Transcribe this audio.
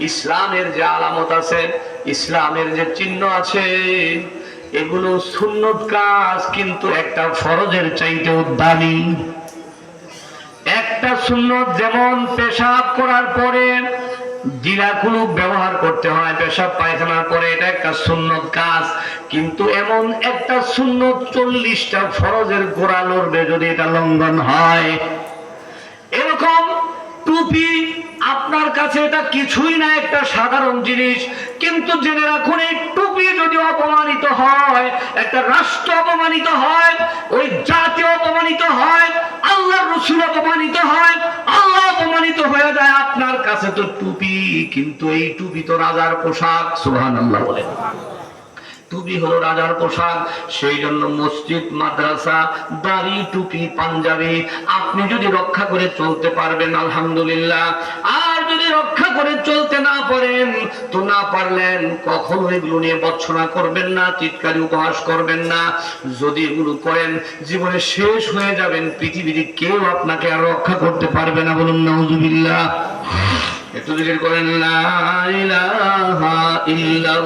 ইসলামের যে আলামত আছে, ইসলামের যে চিহ্ন আছে, এগুলো সুন্নত কাজ, কিন্তু একটা ফরজের চাইতেও দামি। একটা সুন্নত যেমন পেশাব করার পরে জিরা কুলুপ ব্যবহার করতে হয় পেশাব পায়খানার পরে, এটা একটা সুন্নত কাজ, কিন্তু এমন একটা সুন্নত 40টা ফরজের গোড়া লড়বে যদি এটা লঙ্ঘন হয়। এরকম টুপি আপনার কাছে এটা কিছুই না, একটা সাধারণ জিনিস, কিন্তু জেনে রাখুন এই টুপি যদি অপমানিত হয়, একটা রাষ্ট্র অপমানিত হয়, ওই জাতি অপমানিত হয়, আল্লাহর রাসূল অপমানিত হয়, আল্লাহ অপমানিত হয়ে যায়। আপনার কাছে তো টুপি, কিন্তু এই টুপি তো রাজার পোশাক। সুবহানাল্লাহ বলেন। টুপি হলো রাজার পোশাক। সেই জন্য মসজিদ, মাদ্রাসা, দাড়ি, টুপি, পাঞ্জাবি আপনি যদি রক্ষা করে চলতে পারবেন আলহামদুলিল্লাহ, আর যদি রক্ষা করে চলতে না পারেন তো না পারলেন, কখনো এগুলো নিয়ে বর্ষনা করবেন না, চিৎকারি উপহাস করবেন না। যদি এগুলো করেন জীবনে শেষ হয়ে যাবেন, পৃথিবীতে কেউ আপনাকে আর রক্ষা করতে পারবে না। বলুন নাউজুবিল্লাহ। একটু জিকির করেন লা ইলাহা ইল্লাল্লাহ।